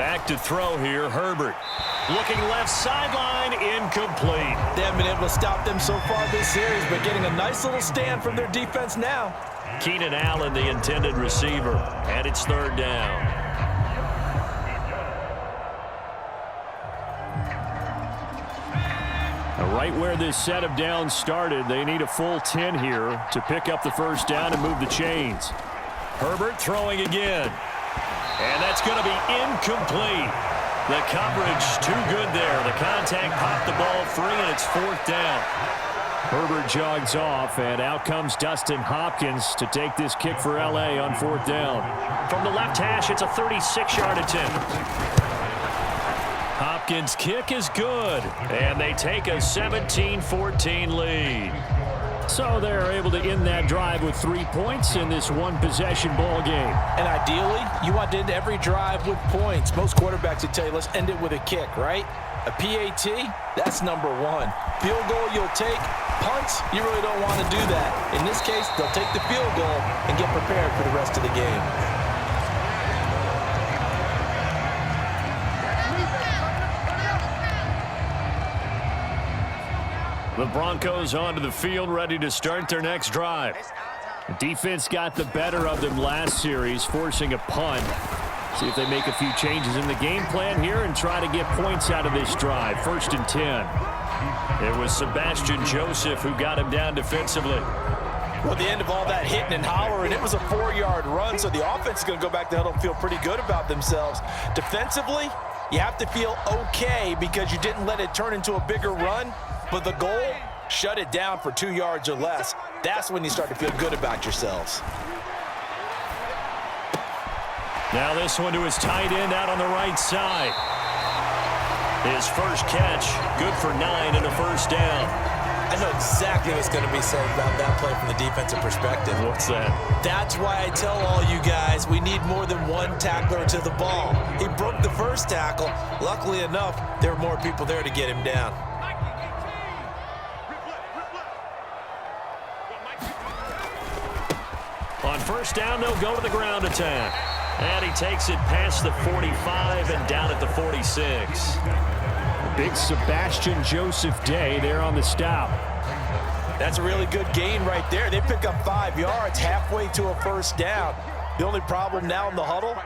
Back to throw here, Herbert. Looking left sideline, incomplete. They haven't been able to stop them so far this series, but getting a nice little stand from their defense now. Keenan Allen, the intended receiver, and it's third down. Right where this set of downs started, they need a full 10 here to pick up the first down and move the chains. Herbert throwing again. And that's going to be incomplete. The coverage too good there. The contact popped the ball free, and it's fourth down. Herbert jogs off, and out comes Dustin Hopkins to take this kick for L.A. on fourth down. From the left hash, it's a 36-yard attempt. Hopkins' kick is good, and they take a 17-14 lead. So they're able to end that drive with 3 points in this one-possession ball game. And ideally, you want to end every drive with points. Most quarterbacks would tell you, let's end it with a kick, right? A PAT, that's number one. Field goal you'll take. Punts, you really don't want to do that. In this case, they'll take the field goal and get prepared for the rest of the game. The Broncos onto the field, ready to start their next drive. The defense got the better of them last series, forcing a punt. See if they make a few changes in the game plan here and try to get points out of this drive. 1st and 10. It was Sebastian Joseph who got him down defensively. Well, the end of all that hitting and hollering, it was a 4-yard run, so the offense is going to go back to the huddle and feel pretty good about themselves. Defensively, you have to feel okay because you didn't let it turn into a bigger run. But the goal, shut it down for 2 yards or less. That's when you start to feel good about yourselves. Now this one to his tight end out on the right side. His first catch, good for 9 and a first down. I know exactly what's going to be said about that play from the defensive perspective. What's that? That's why I tell all you guys we need more than one tackler to the ball. He broke the first tackle. Luckily enough, there were more people there to get him down. On first down, they'll go to the ground attack. And he takes it past the 45 and down at the 46. Big Sebastian Joseph day there on the stop. That's a really good gain right there. They pick up 5 yards halfway to a first down. The only problem now in the huddle,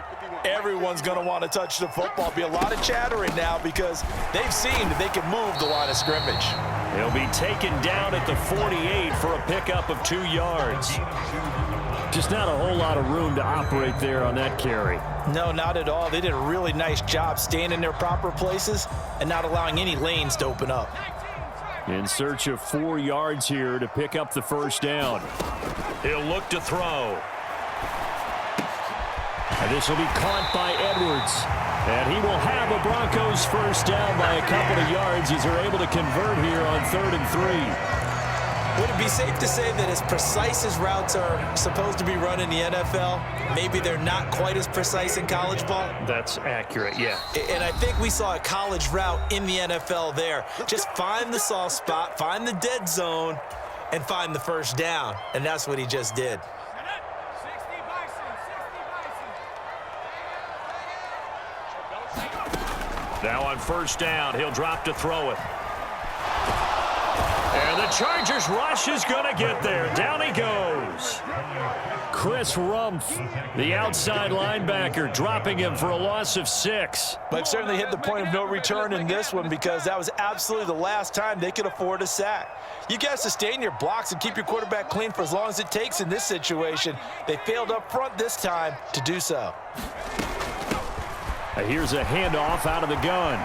everyone's going to want to touch the football. Be a lot of chattering now because they've seen that they can move the line of scrimmage. He'll be taken down at the 48 for a pickup of 2 yards. Just not a whole lot of room to operate there on that carry. No, not at all. They did a really nice job staying in their proper places and not allowing any lanes to open up. In search of 4 yards here to pick up the first down. He'll look to throw. And this will be caught by Edwards. And he will have a Broncos first down by a couple of yards as they're able to convert here on 3rd and 3. Would it be safe to say that as precise as routes are supposed to be run in the NFL, maybe they're not quite as precise in college ball? That's accurate, yeah. And I think we saw a college route in the NFL there. Just find the soft spot, find the dead zone, and find the first down. And that's what he just did. Now on first down, he'll drop to throw it. And the Chargers rush is going to get there. Down he goes. Chris Rumph, the outside linebacker, dropping him for a loss of 6. But certainly hit the point of no return in this one because that was absolutely the last time they could afford a sack. You got to sustain your blocks and keep your quarterback clean for as long as it takes in this situation. They failed up front this time to do so. Here's a handoff out of the gun.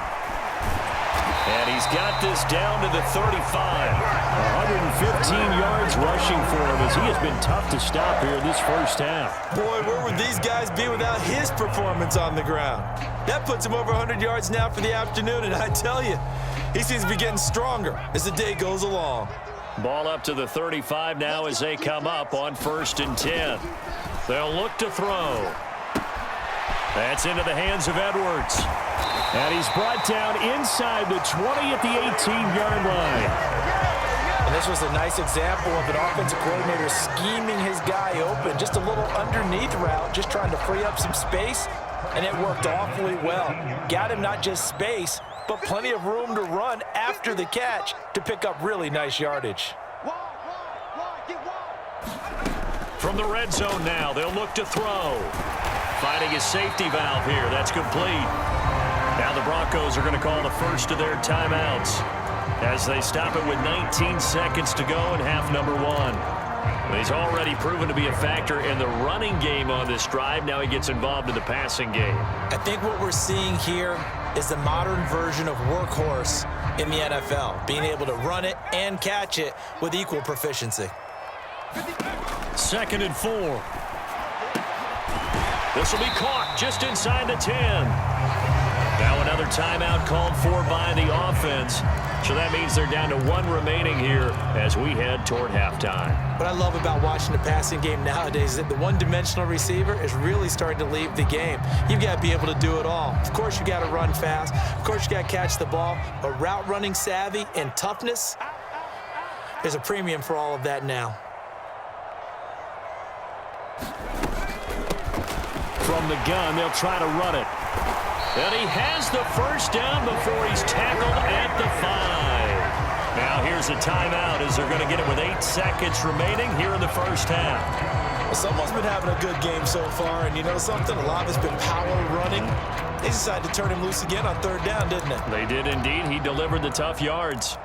And he's got this down to the 35. 115 yards rushing for him as he has been tough to stop here this first half. Boy, where would these guys be without his performance on the ground? That puts him over 100 yards now for the afternoon, and I tell you, he seems to be getting stronger as the day goes along. Ball up to the 35 now as they come up on 1st and 10. They'll look to throw. That's into the hands of Edwards. And he's brought down inside the 20 at the 18-yard line. And this was a nice example of an offensive coordinator scheming his guy open. Just a little underneath route, just trying to free up some space. and it worked awfully well. Got him not just space, but plenty of room to run after the catch to pick up really nice yardage. From the red zone now, they'll look to throw. Finding a safety valve here. That's complete. Now the Broncos are going to call the first of their timeouts as they stop it with 19 seconds to go in half number one. He's already proven to be a factor in the running game on this drive. Now he gets involved in the passing game. I think what we're seeing here is the modern version of workhorse in the NFL, being able to run it and catch it with equal proficiency. 2nd and 4. This will be caught just inside the 10. Now another timeout called for by the offense. So that means they're down to 1 remaining here as we head toward halftime. What I love about watching the passing game nowadays is that the one-dimensional receiver is really starting to leave the game. You've got to be able to do it all. Of course, you got to run fast. Of course, you got to catch the ball. But route running savvy and toughness, there's a premium for all of that now. From the gun, they'll try to run it. And he has the first down before he's tackled at the 5. Now here's a timeout as they're going to get it with 8 seconds remaining here in the first half. Well, someone's been having a good game so far, and you know something? A lot of it's been power running. They decided to turn him loose again on 3rd down, didn't they? They did indeed. He delivered the tough yards.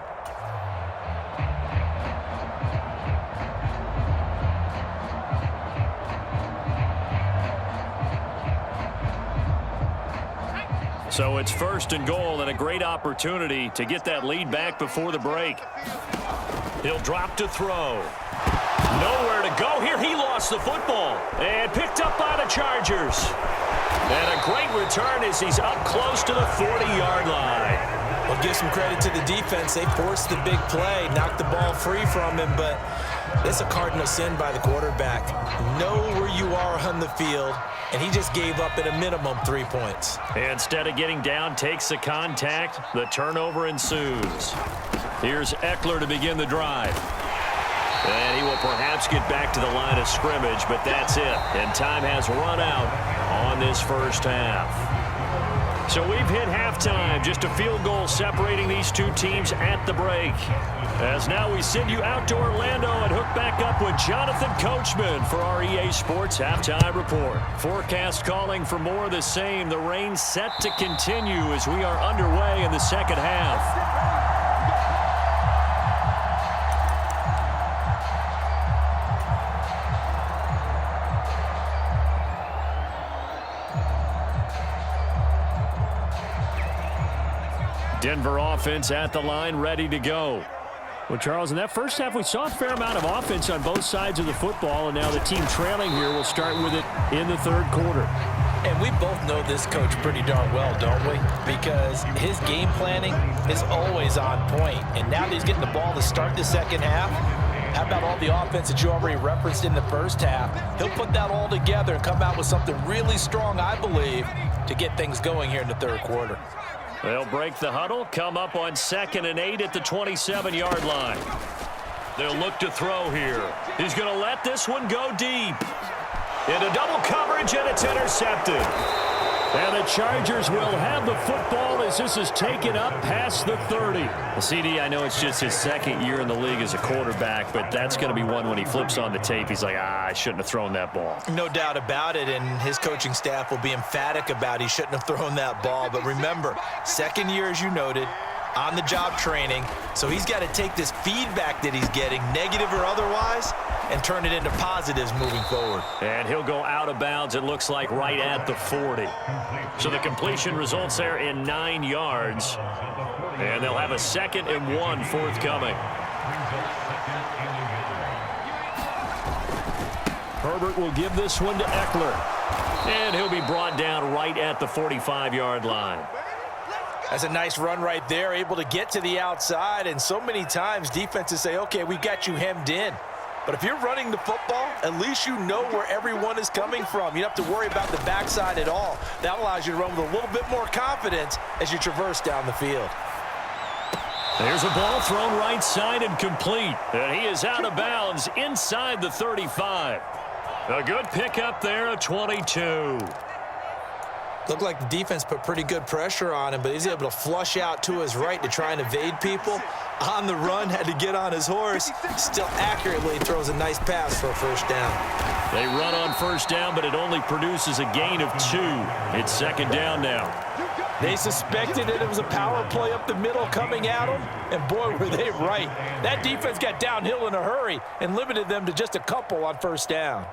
So it's 1st and goal and a great opportunity to get that lead back before the break. He'll drop to throw. Nowhere to go here. He lost the football and picked up by the Chargers. And a great return as he's up close to the 40-yard line. Well, give some credit to the defense. They forced the big play, knocked the ball free from him, but it's a cardinal sin by the quarterback. Know where you are on the field, and he just gave up at a minimum 3 points. Instead of getting down, takes the contact. The turnover ensues. Here's Eckler to begin the drive. And he will perhaps get back to the line of scrimmage, but that's it. And time has run out on this first half. So we've hit halftime, just a field goal separating these two teams at the break. As now we send you out to Orlando and hook back up with Jonathan Coachman for our EA Sports Halftime Report. Forecast calling for more of the same. The rain set to continue as we are underway in the second half. Denver offense at the line, ready to go. Well, Charles, in that first half, we saw a fair amount of offense on both sides of the football, and now the team trailing here will start with it in the 3rd quarter. And we both know this coach pretty darn well, don't we? Because his game planning is always on point. And now that he's getting the ball to start the second half, how about all the offense that you already referenced in the first half? He'll put that all together and come out with something really strong, I believe, to get things going here in the 3rd quarter. They'll break the huddle, come up on 2nd and 8 at the 27-yard line. They'll look to throw here. He's going to let this one go deep. Into double coverage, and it's intercepted. And the Chargers will have the football as this is taken up past the 30. Well, CD, I know it's just his 2nd year in the league as a quarterback, but that's going to be one when he flips on the tape. He's like, I shouldn't have thrown that ball. No doubt about it, and his coaching staff will be emphatic about he shouldn't have thrown that ball. But remember, 2nd year, as you noted, on-the-job training. So he's got to take this feedback that he's getting, negative or otherwise, and turn it into positives moving forward. And he'll go out of bounds, it looks like, right at the 40. So the completion results there in 9 yards. And they'll have a 2nd and 1 forthcoming. Herbert will give this one to Eckler. And he'll be brought down right at the 45-yard line. That's a nice run right there, able to get to the outside. And so many times defenses say, okay, we've got you hemmed in. But if you're running the football, at least you know where everyone is coming from. You don't have to worry about the backside at all. That allows you to run with a little bit more confidence as you traverse down the field. There's a ball thrown right side and complete. And he is out of bounds inside the 35. A good pickup there, a 22. Looked like the defense put pretty good pressure on him, but he's able to flush out to his right to try and evade people. On the run, had to get on his horse. Still accurately throws a nice pass for a first down. They run on first down, but it only produces a gain of 2. It's second down now. They suspected that it was a power play up the middle coming at them, and boy, were they right. That defense got downhill in a hurry and limited them to just a couple on first down.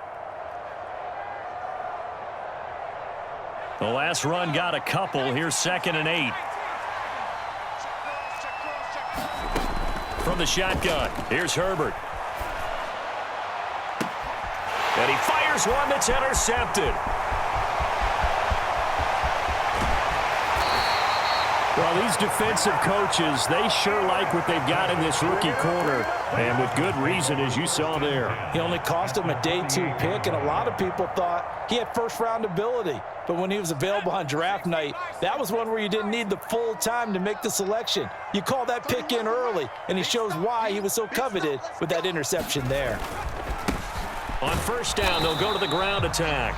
The last run got a couple. Here's 2nd and 8. From the shotgun, here's Herbert. And he fires one that's intercepted. Well, these defensive coaches, they sure like what they've got in this rookie corner, and with good reason, as you saw there. He only cost him a day 2 pick, and a lot of people thought he had first-round ability. But when he was available on draft night, that was one where you didn't need the full time to make the selection. You call that pick in early, and he shows why he was so coveted with that interception there. On first down, they'll go to the ground attack.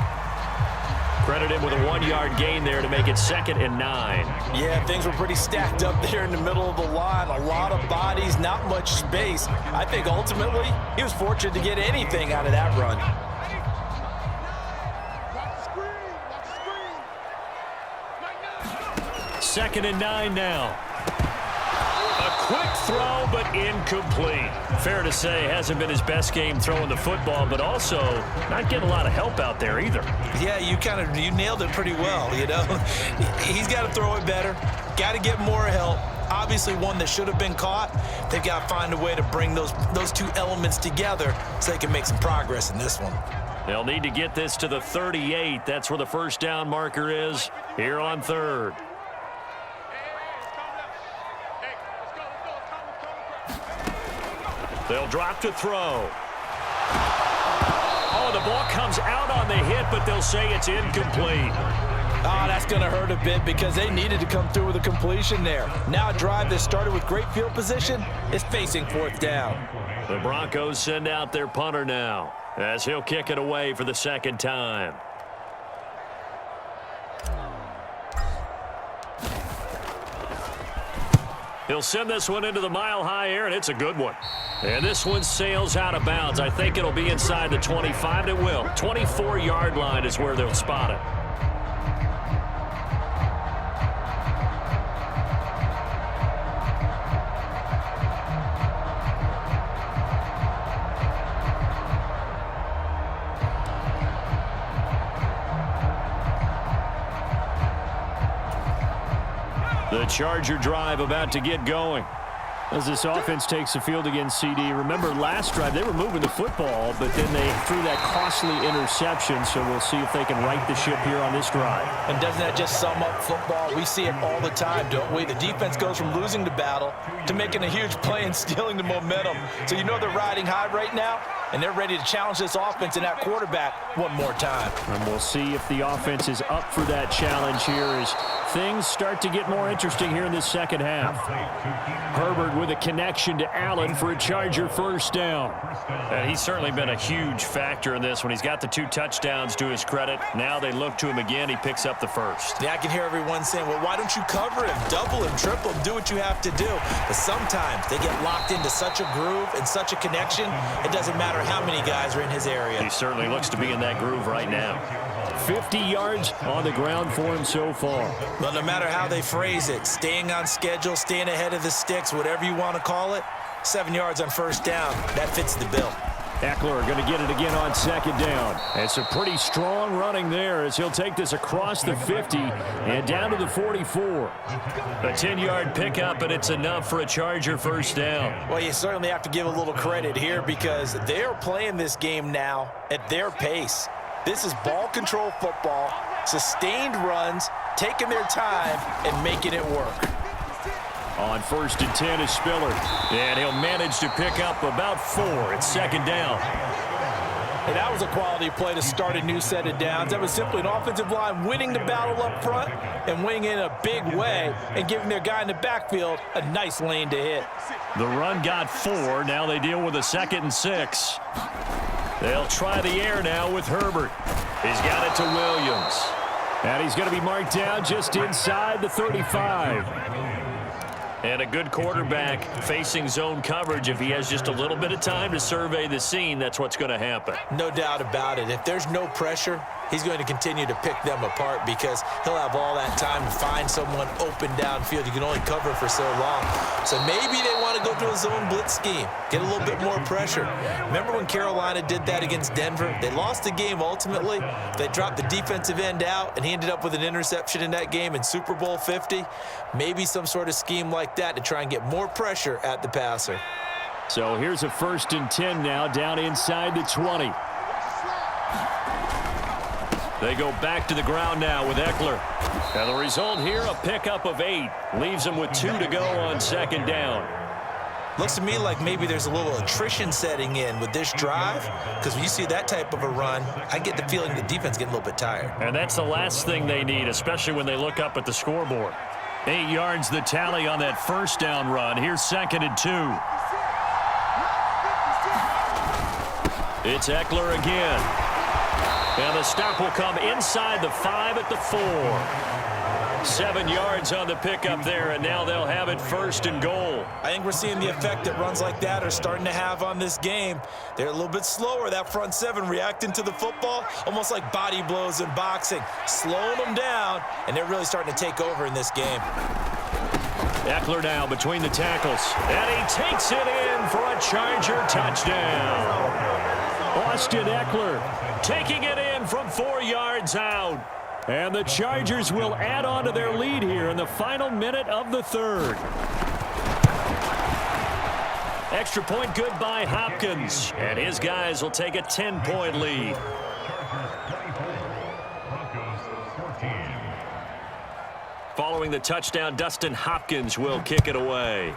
Credit him with a 1-yard gain there to make it 2nd and 9. Yeah, things were pretty stacked up there in the middle of the line. A lot of bodies, not much space. I think ultimately he was fortunate to get anything out of that run. Second and 9 now. A quick throw, but incomplete. Fair to say, hasn't been his best game throwing the football, but also not getting a lot of help out there either. Yeah, you nailed it pretty well, you know. He's got to throw it better. Got to get more help. Obviously one that should have been caught. They've got to find a way to bring those 2 elements together so they can make some progress in this one. They'll need to get this to the 38. That's where the first down marker is here on 3rd. They'll drop to throw. Oh, the ball comes out on the hit, but they'll say it's incomplete. Oh, that's going to hurt a bit because they needed to come through with a completion there. Now a drive that started with great field position is facing 4th down. The Broncos send out their punter now as he'll kick it away for the 2nd time. He'll send this one into the mile-high air, and it's a good one. And this one sails out of bounds. I think it'll be inside the 25. It will. 24-yard line is where they'll spot it. The Charger drive about to get going. As this offense takes the field against CD. Remember, last drive, they were moving the football, but then they threw that costly interception, so we'll see if they can right the ship here on this drive. And doesn't that just sum up football? We see it all the time, don't we? The defense goes from losing the battle to making a huge play and stealing the momentum. So you know they're riding high right now, and they're ready to challenge this offense and that quarterback one more time. And we'll see if the offense is up for that challenge here as things start to get more interesting here in this second half. Herbert with a connection to Allen for a Charger first down. And he's certainly been a huge factor in this one. He's got the 2 touchdowns to his credit. Now they look to him again. He picks up the first. Yeah, I can hear everyone saying, well, why don't you cover him, double him, triple him, do what you have to do. But sometimes they get locked into such a groove and such a connection, it doesn't matter how many guys are in his area. He certainly looks to be in that groove right now. 50 yards on the ground for him so far. Well, no matter how they phrase it, staying on schedule, staying ahead of the sticks, whatever you want to call it, 7 yards on first down, that fits the bill. Eckler going to get it again on second down. It's a pretty strong running there as he'll take this across the 50 and down to the 44. A 10-yard pickup, and it's enough for a Charger first down. Well, you certainly have to give a little credit here because they're playing this game now at their pace. This is ball control football, sustained runs, taking their time, and making it work. On 1st and 10 is Spiller, and he'll manage to pick up about 4. It's second down. And that was a quality play to start a new set of downs. That was simply an offensive line winning the battle up front and winning in a big way and giving their guy in the backfield a nice lane to hit. The run got 4. Now they deal with a 2nd and 6. They'll try the air now with Herbert. He's got it to Williams. And he's going to be marked down just inside the 35. And a good quarterback facing zone coverage. If he has just a little bit of time to survey the scene, that's what's going to happen. No doubt about it. If there's no pressure, he's going to continue to pick them apart because he'll have all that time to find someone open downfield. You can only cover for so long. So maybe they want to go to a zone blitz scheme, get a little bit more pressure. Remember when Carolina did that against Denver? They lost the game ultimately. They dropped the defensive end out, and he ended up with an interception in that game in Super Bowl 50. Maybe some sort of scheme like that to try and get more pressure at the passer. So here's a 1st and 10 now, down inside the 20. They go back to the ground now with Eckler. And the result here, a pickup of 8. Leaves them with 2 to go on 2nd down. Looks to me like maybe there's a little attrition setting in with this drive, because when you see that type of a run, I get the feeling the defense getting a little bit tired. And that's the last thing they need, especially when they look up at the scoreboard. 8 yards the tally on that 1st down run. Here's 2nd and 2. It's Eckler again. And the stop will come inside the 5 at the 4. 7 yards on the pickup there, and now they'll have it 1st and goal. I think we're seeing the effect that runs like that are starting to have on this game. They're a little bit slower, that front 7, reacting to the football, almost like body blows in boxing, slowing them down, and they're really starting to take over in this game. Eckler now between the tackles, and he takes it in for a Charger touchdown. Austin Eckler taking it in from 4 yards out. And the Chargers will add on to their lead here in the final minute of the 3rd. Extra point good by Hopkins. And his guys will take a 10-point lead. Following the touchdown, Dustin Hopkins will kick it away.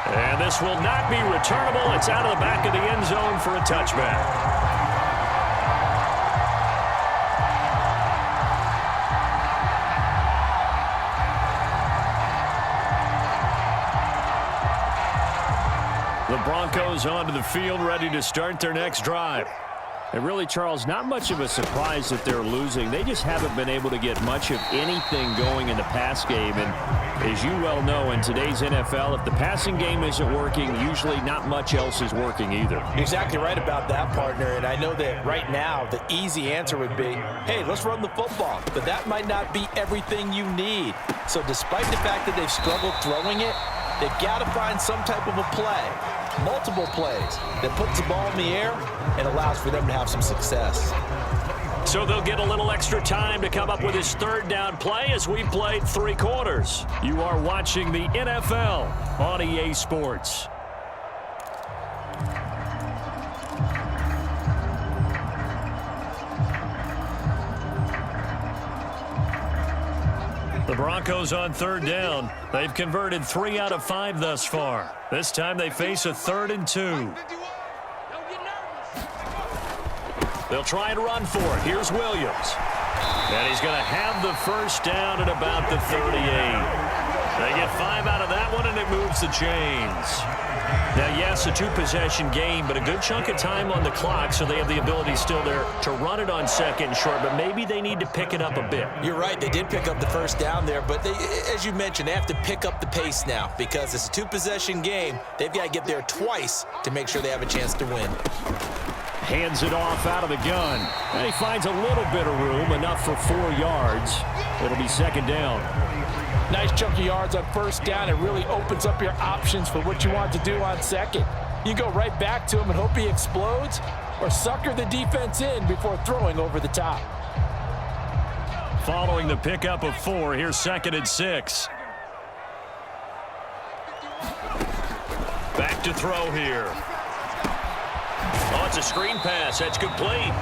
And this will not be returnable. It's out of the back of the end zone for a touchback. The Broncos onto the field, ready to start their next drive. And really, Charles, not much of a surprise that they're losing. They just haven't been able to get much of anything going in the pass game. And as you well know, in today's NFL, if the passing game isn't working, usually not much else is working either. You're exactly right about that, partner. And I know that right now the easy answer would be, hey, let's run the football. But that might not be everything you need. So despite the fact that they've struggled throwing it, they've got to find some type of a play, multiple plays, that puts the ball in the air and allows for them to have some success. So they'll get a little extra time to come up with his 3rd down play as we played 3 quarters. You are watching the NFL on EA Sports. The Broncos on 3rd down. They've converted 3 out of 5 thus far. This time they face a 3rd and 2. They'll try and run for it. Here's Williams. And he's going to have the 1st down at about the 38. They get 5 out of that one, and it moves the chains. Now, yes, a 2-possession game, but a good chunk of time on the clock, so they have the ability still there to run it on 2nd and short, but maybe they need to pick it up a bit. You're right. They did pick up the 1st down there, but they, as you mentioned, they have to pick up the pace now because it's a 2-possession game. They've got to get there twice to make sure they have a chance to win. Hands it off out of the gun. And he finds a little bit of room, enough for 4 yards. It'll be 2nd down. Nice chunk of yards on 1st down. It really opens up your options for what you want to do on 2nd. You go right back to him and hope he explodes, or sucker the defense in before throwing over the top. Following the pickup of 4, here's 2nd and 6. Back to throw here. Oh, it's a screen pass. That's complete.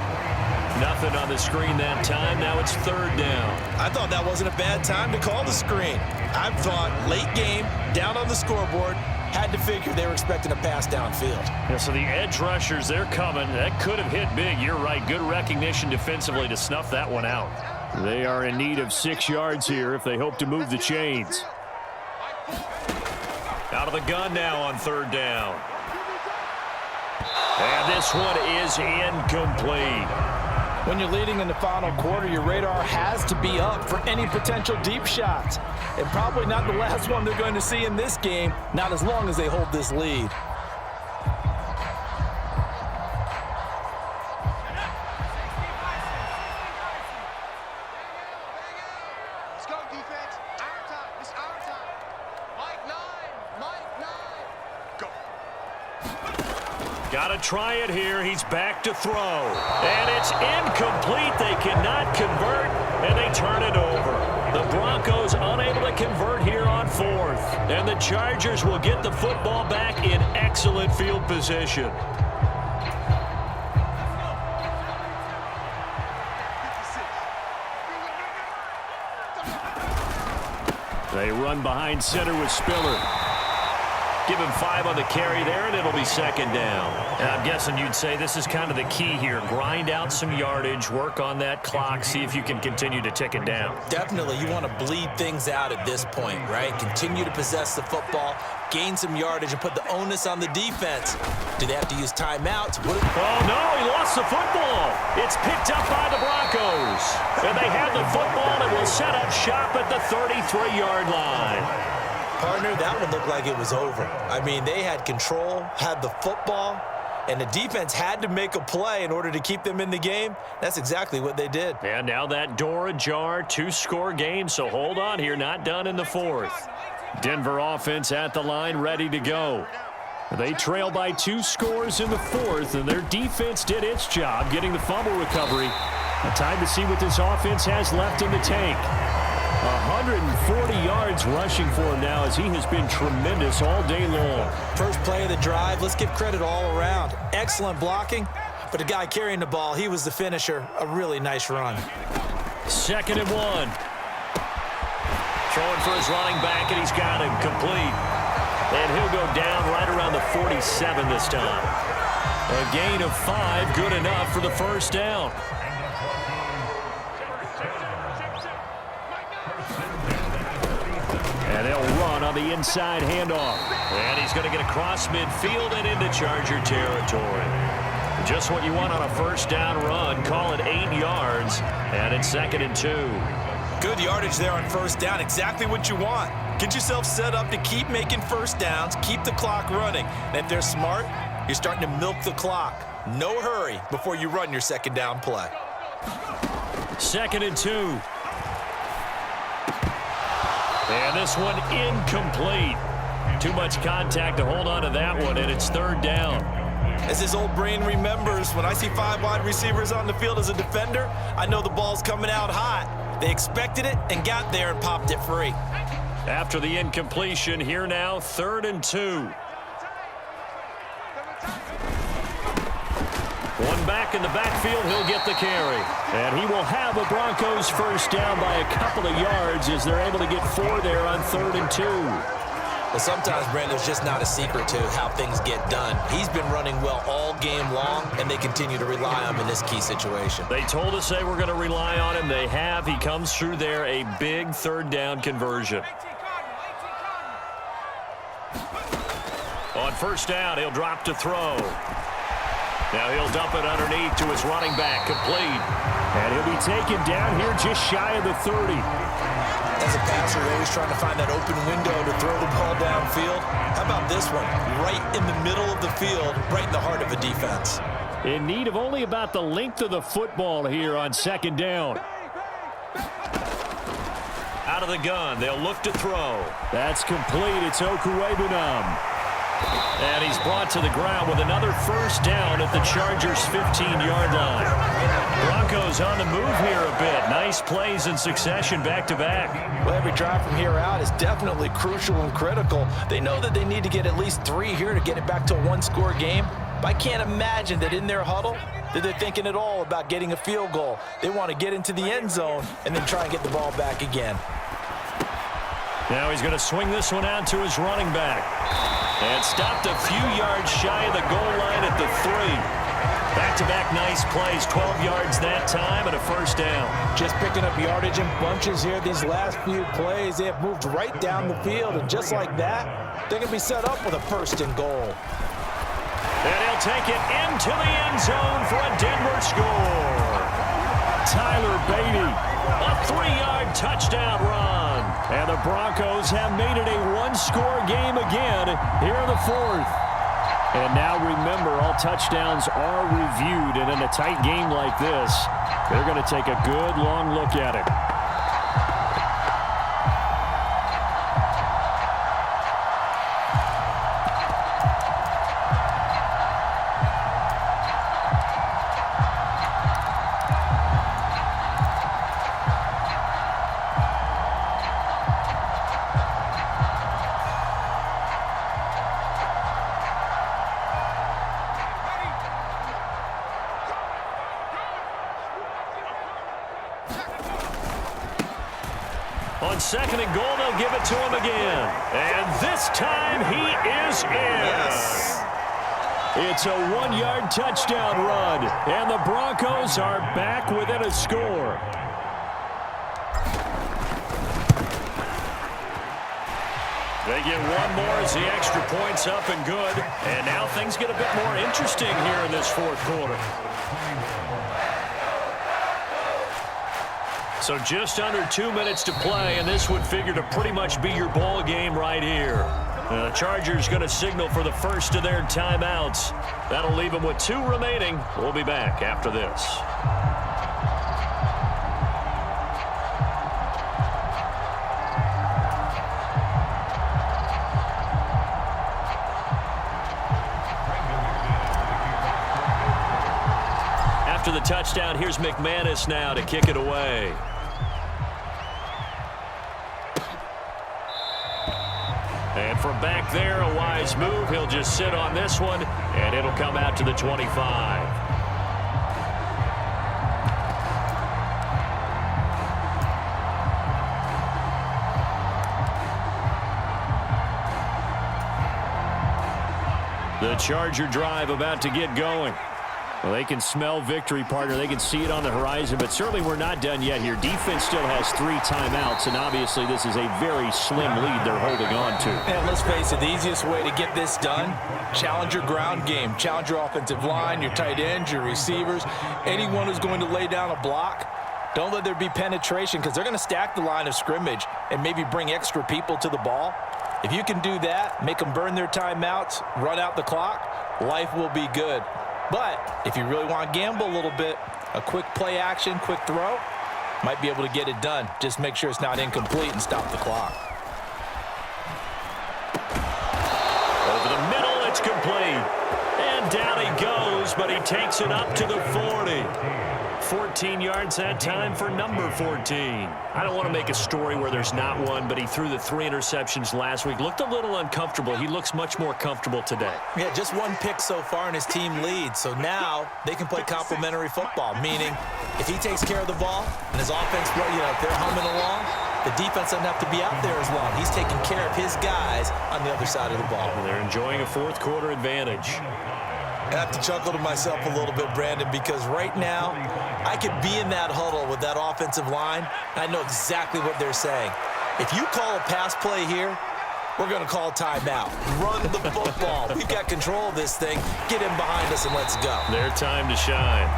Nothing on the screen that time. Now it's 3rd down. I thought that wasn't a bad time to call the screen. I thought late game, down on the scoreboard, had to figure they were expecting a pass downfield. Yeah, so the edge rushers, they're coming. That could have hit big. You're right. Good recognition defensively to snuff that one out. They are in need of 6 yards here if they hope to move the chains. Out of the gun now on 3rd down. And this one is incomplete. When you're leading in the final quarter, your radar has to be up for any potential deep shots. And probably not the last one they're going to see in this game, not as long as they hold this lead. Let's go, defense. Our time. It's our time. Mike 9. Mike 9. Go. Got to try it here. He's back to throw. And it's incomplete. They cannot convert, and they turn it over. The Broncos unable to convert here on fourth. And the Chargers will get the football back in excellent field position. They run behind center with Spiller. Give him 5 on the carry there, and it'll be second down. And I'm guessing you'd say this is kind of the key here. Grind out some yardage, work on that clock, see if you can continue to tick it down. Definitely, you want to bleed things out at this point, right? Continue to possess the football, gain some yardage, and put the onus on the defense. Do they have to use timeouts? Oh, no, he lost the football. It's picked up by the Broncos. And they have the football and will set up shop at the 33-yard line. Partner, that one looked like it was over. I mean, they had control, had the football, and the defense had to make a play in order to keep them in the game. That's exactly what they did. And now that door ajar, 2-score game, so hold on here, not done in the fourth. Denver offense at the line, ready to go. They trail by 2 scores in the fourth, and their defense did its job getting the fumble recovery. Now time to see what this offense has left in the tank. 140 yards rushing for him now as he has been tremendous all day long. First play of the drive, let's give credit all around. Excellent blocking, but the guy carrying the ball, he was the finisher. A really nice run. 2nd and 1. Throwing for his running back, and he's got him complete. And he'll go down right around the 47 this time. A gain of 5, good enough for the first down. And they'll run on the inside handoff. And he's going to get across midfield and into Charger territory. Just what you want on a first down run. Call it 8 yards. And it's 2nd and 2. Good yardage there on first down. Exactly what you want. Get yourself set up to keep making first downs, keep the clock running. And if they're smart, you're starting to milk the clock. No hurry before you run your second down play. 2nd and 2. And this one incomplete. Too much contact to hold on to that one, and it's 3rd down. As his old brain remembers, when I see 5 wide receivers on the field as a defender, I know the ball's coming out hot. They expected it and got there and popped it free. After the incompletion, here now, 3rd and 2. One back in the backfield, he'll get the carry. And he will have a Broncos first down by a couple of yards as they're able to get 4 there on 3rd and 2. Well, sometimes, Brandon, there's just not a secret to how things get done. He's been running well all game long, and they continue to rely on him in this key situation. They told us they were going to rely on him. They have. He comes through there, a big 3rd down conversion. On first down, he'll drop to throw. Now he'll dump it underneath to his running back, complete. And he'll be taken down here just shy of the 30. As a passer, you're always trying to find that open window to throw the ball downfield. How about this one? Right in the middle of the field, right in the heart of a defense. In need of only about the length of the football here on 2nd down. Out of the gun, they'll look to throw. That's complete. It's Okuwebunam. And he's brought to the ground with another first down at the Chargers' 15-yard line. Broncos on the move here a bit. Nice plays in succession back-to-back. Well, every drive from here out is definitely crucial and critical. They know that they need to get at least 3 here to get it back to a 1-score game. But I can't imagine that in their huddle that they're thinking at all about getting a field goal. They want to get into the end zone and then try and get the ball back again. Now he's going to swing this one out to his running back. And stopped a few yards shy of the goal line at the 3. Back-to-back nice plays, 12 yards that time and a first down. Just picking up yardage in bunches here these last few plays. They have moved right down the field, and just like that, they're going to be set up with a 1st and goal. And he'll take it into the end zone for a Denver score. Tyler Beatty. A 3-yard touchdown run. And the Broncos have made it a one-score game again here in the fourth. And now remember, all touchdowns are reviewed. And in a tight game like this, they're going to take a good long look at it. On second and goal, they'll give it to him again. And this time he is in. Yes. It's a 1-yard touchdown run. And the Broncos are back within a score. They get one more as the extra point's up and good. And now things get a bit more interesting here in this fourth quarter. So just under 2 minutes to play, and this would figure to pretty much be your ball game right here. The Chargers going to signal for the first of their timeouts. That'll leave them with 2 remaining. We'll be back after this. After the touchdown, here's McManus now to kick it away. And from back there, a wise move. He'll just sit on this one, and it'll come out to the 25. The Charger drive about to get going. Well, they can smell victory, partner. They can see it on the horizon, but certainly we're not done yet here. Defense still has 3 timeouts, and obviously this is a very slim lead they're holding on to. And let's face it, the easiest way to get this done, challenge your ground game. Challenge your offensive line, your tight ends, your receivers, anyone who's going to lay down a block. Don't let there be penetration because they're going to stack the line of scrimmage and maybe bring extra people to the ball. If you can do that, make them burn their timeouts, run out the clock, life will be good. But if you really want to gamble a little bit, a quick play action, quick throw, might be able to get it done. Just make sure it's not incomplete and stop the clock. Over the middle, it's complete. And down he goes, but he takes it up to the 40. 14 yards that time for number 14. I don't want to make a story where there's not one, but he threw the 3 interceptions last week. Looked a little uncomfortable. He looks much more comfortable today. Yeah, just 1 pick so far and his team leads. So now they can play complementary football, meaning if he takes care of the ball and his offense, if they're humming along, the defense doesn't have to be out there as long. He's taking care of his guys on the other side of the ball. And they're enjoying a fourth quarter advantage. I have to chuckle to myself a little bit, Brandon, because right now I could be in that huddle with that offensive line, and I know exactly what they're saying. If you call a pass play here, we're going to call timeout. Run the football. We've got control of this thing. Get in behind us and let's go. Their time to shine.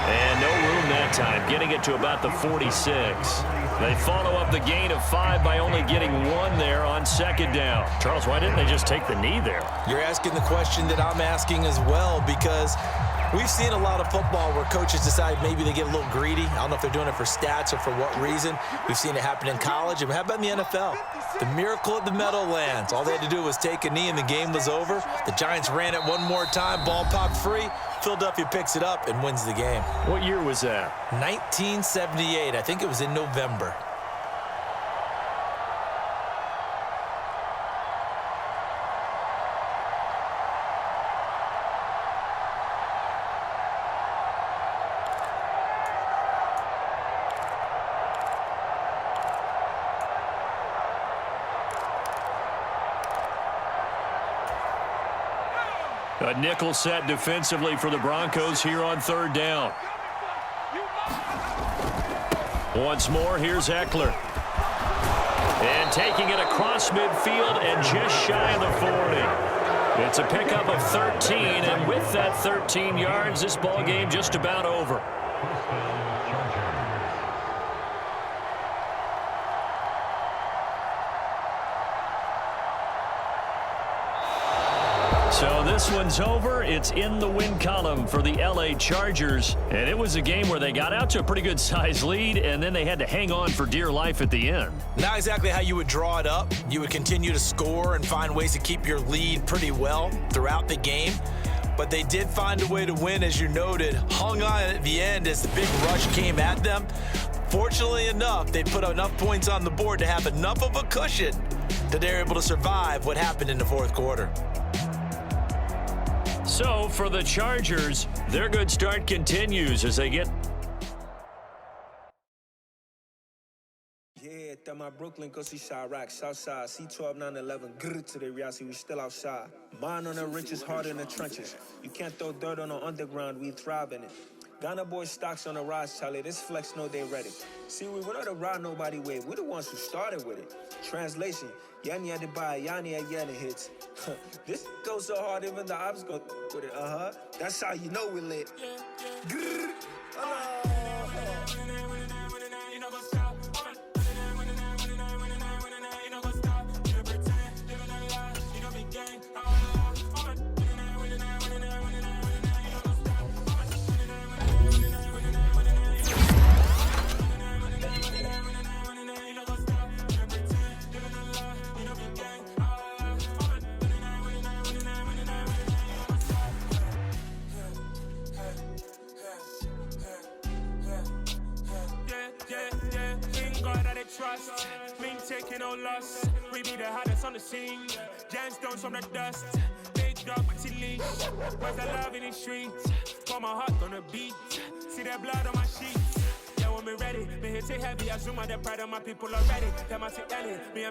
And no room that time, getting it to about the 46. They follow up the gain of 5 by only getting 1 there on second down. Charles, why didn't they just take the knee there? You're asking the question that I'm asking as well, because we've seen a lot of football where coaches decide maybe they get a little greedy. I don't know if they're doing it for stats or for what reason. We've seen it happen in college. And how about in the NFL? The miracle at the Meadowlands. All they had to do was take a knee and the game was over. The Giants ran it one more time. Ball popped free. Philadelphia picks it up and wins the game. What year was that? 1978. I think it was in November. A nickel set defensively for the Broncos here on third down. Once more, here's Eckler. And taking it across midfield and just shy of the 40. It's a pickup of 13, and with that 13 yards, this ball game just about over. So this one's over. It's in the win column for the LA Chargers. And it was a game where they got out to a pretty good size lead, and then they had to hang on for dear life at the end. Not exactly how you would draw it up. You would continue to score and find ways to keep your lead pretty well throughout the game. But they did find a way to win, as you noted. Hung on at the end as the big rush came at them. Fortunately enough, they put enough points on the board to have enough of a cushion that they're able to survive what happened in the fourth quarter. So for the Chargers, their good start continues as they get... Yeah, that my Brooklyn, go see Chirac, Southside, C12, 911, grrr to the reality, we still outside. Mine on the riches, hard in the trenches. You can't throw dirt on the underground, we thrive in it. Ghana boys stocks on the rise, Charlie, this flex know they ready. See, we not to ride nobody wave, we the ones who started with it. Translation, Yanni had to buy, Yanni had Yanni hits. This goes so hard, even the ops go with it, That's how you know we lit. Grrr. Trust, me taking no loss. We be the hottest on the scene. Gemstones from the dust. They drop a leash. Where's the love in the streets? Pour my heart on the beat. See that blood on my sheets. Yeah, when we ready, me hit it heavy. I zoom out the pride of my people already. Them I take Ellie.